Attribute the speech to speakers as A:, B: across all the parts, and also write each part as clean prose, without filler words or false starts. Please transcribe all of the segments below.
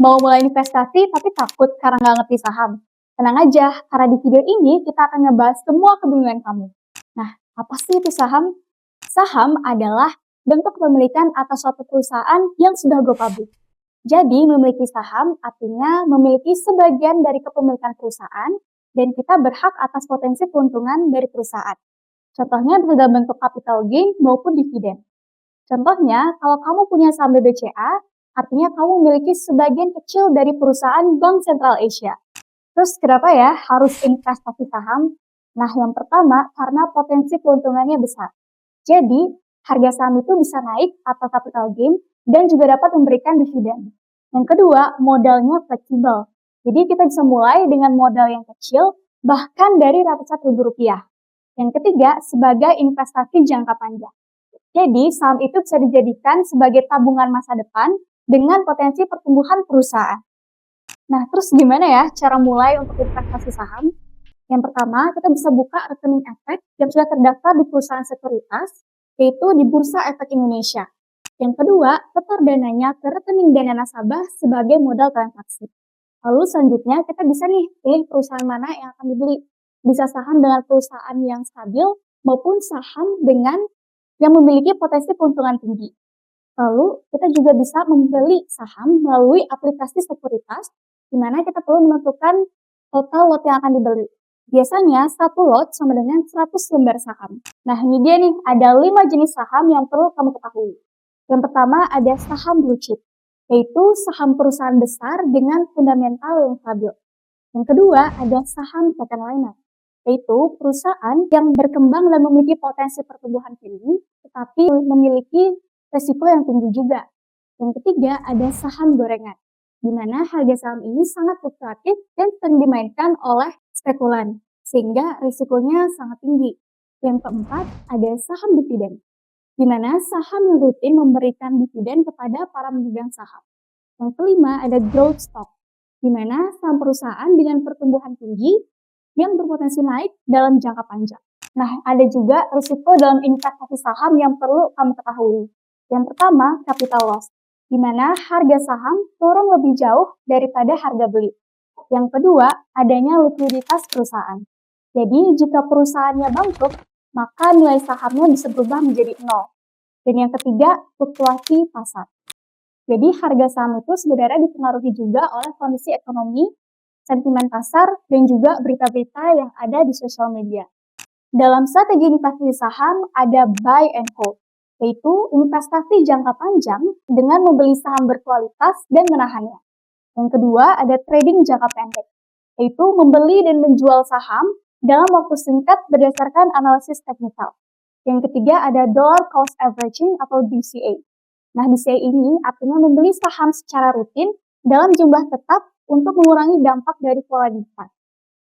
A: Mau mulai investasi tapi takut karena nggak ngerti saham? Tenang aja, karena di video ini kita akan ngebahas semua kebingungan kamu. Nah, apa sih itu saham? Saham adalah bentuk pemilikan atas suatu perusahaan yang sudah go public. Jadi, memiliki saham artinya memiliki sebagian dari kepemilikan perusahaan dan kita berhak atas potensi keuntungan dari perusahaan. Contohnya bisa dalam bentuk capital gain maupun dividen. Contohnya, kalau kamu punya saham BBCA, artinya kamu memiliki sebagian kecil dari perusahaan Bank Sentral Asia. Terus kenapa ya harus investasi saham? Nah, yang pertama karena potensi keuntungannya besar. Jadi, harga saham itu bisa naik atau capital gain dan juga dapat memberikan dividen. Yang kedua, modalnya fleksibel. Jadi, kita bisa mulai dengan modal yang kecil, bahkan dari ratusan ribu rupiah. Yang ketiga, sebagai investasi jangka panjang. Jadi, saham itu bisa dijadikan sebagai tabungan masa depan dengan potensi pertumbuhan perusahaan. Nah, terus gimana ya cara mulai untuk investasi saham? Yang pertama, kita bisa buka rekening efek yang sudah terdaftar di perusahaan sekuritas, yaitu di Bursa Efek Indonesia. Yang kedua, setor dananya ke rekening dana nasabah sebagai modal transaksi. Lalu selanjutnya, kita bisa nih pilih perusahaan mana yang akan dibeli. Bisa saham dengan perusahaan yang stabil maupun saham dengan yang memiliki potensi keuntungan tinggi. Lalu, kita juga bisa membeli saham melalui aplikasi sekuritas, di mana kita perlu menentukan total lot yang akan dibeli. Biasanya, satu lot sama dengan 100 lembar saham. Nah, ini dia nih, ada 5 jenis saham yang perlu kamu ketahui. Yang pertama, ada saham blue chip, yaitu saham perusahaan besar dengan fundamental yang stabil. Yang kedua, ada saham secondliner, yaitu perusahaan yang berkembang dan memiliki potensi pertumbuhan tinggi, tetapi memiliki resiko yang tinggi juga. Yang ketiga, ada saham gorengan, di mana harga saham ini sangat fluktuatif dan sering dimainkan oleh spekulan, sehingga risikonya sangat tinggi. Yang keempat, ada saham dividen, di mana saham yang rutin memberikan dividen kepada para pemegang saham. Yang kelima, ada growth stock, di mana saham perusahaan dengan pertumbuhan tinggi yang berpotensi naik dalam jangka panjang. Nah, ada juga risiko dalam investasi saham yang perlu kamu ketahui. Yang pertama, capital loss, di mana harga saham turun lebih jauh daripada harga beli. Yang kedua, adanya likuiditas perusahaan. Jadi, jika perusahaannya bangkrut, maka nilai sahamnya bisa berubah menjadi nol. Dan yang ketiga, fluktuasi pasar. Jadi, harga saham itu sebenarnya dipengaruhi juga oleh kondisi ekonomi, sentimen pasar, dan juga berita-berita yang ada di sosial media. Dalam strategi investasi saham, ada buy and hold, yaitu investasi jangka panjang dengan membeli saham berkualitas dan menahannya. Yang kedua, ada trading jangka pendek, yaitu membeli dan menjual saham dalam waktu singkat berdasarkan analisis teknikal. Yang ketiga, ada dollar cost averaging atau DCA. Nah, DCA ini artinya membeli saham secara rutin dalam jumlah tetap untuk mengurangi dampak dari volatilitas.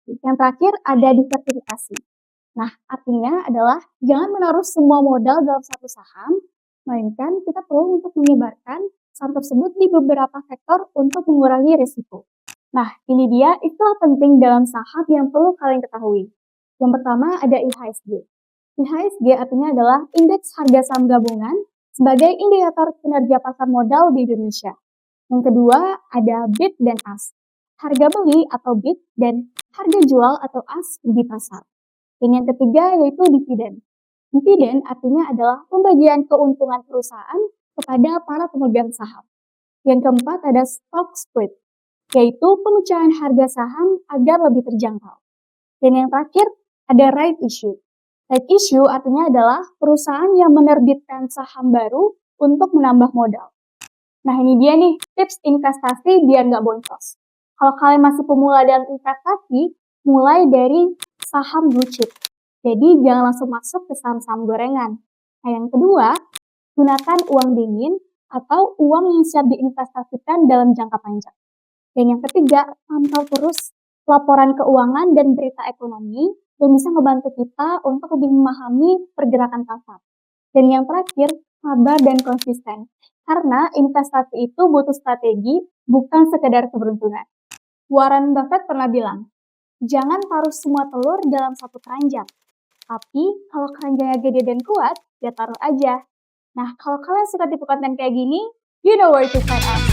A: Yang terakhir, ada diversifikasi. Nah, artinya adalah jangan menaruh semua modal dalam satu saham, melainkan kita perlu untuk menyebarkan saham tersebut di beberapa sektor untuk mengurangi risiko. Nah, ini dia istilah penting dalam saham yang perlu kalian ketahui. Yang pertama ada IHSG. IHSG artinya adalah Indeks Harga Saham Gabungan sebagai indikator kinerja pasar modal di Indonesia. Yang kedua ada bid dan ask. Harga beli atau bid dan harga jual atau ask di pasar. Dan yang ketiga yaitu dividen. Dividen artinya adalah pembagian keuntungan perusahaan kepada para pemegang saham. Yang keempat ada stock split, yaitu pemecahan harga saham agar lebih terjangkau. Dan yang terakhir ada right issue. Right issue artinya adalah perusahaan yang menerbitkan saham baru untuk menambah modal. Nah, ini dia nih tips investasi biar nggak boncos. Kalau kalian masih pemula dalam investasi, mulai dari saham blue chip. Jadi, jangan langsung masuk ke saham-saham gorengan. Nah, yang kedua, gunakan uang dingin atau uang yang siap diinvestasikan dalam jangka panjang. Dan yang ketiga, pantau terus laporan keuangan dan berita ekonomi yang bisa membantu kita untuk lebih memahami pergerakan pasar. Dan yang terakhir, sabar dan konsisten. Karena investasi itu butuh strategi, bukan sekedar keberuntungan. Warren Buffett pernah bilang, jangan taruh semua telur dalam satu keranjang. Tapi kalau keranjangnya gede dan kuat, ya taruh aja. Nah, kalau kalian suka tipe konten kayak gini, you know where to find us.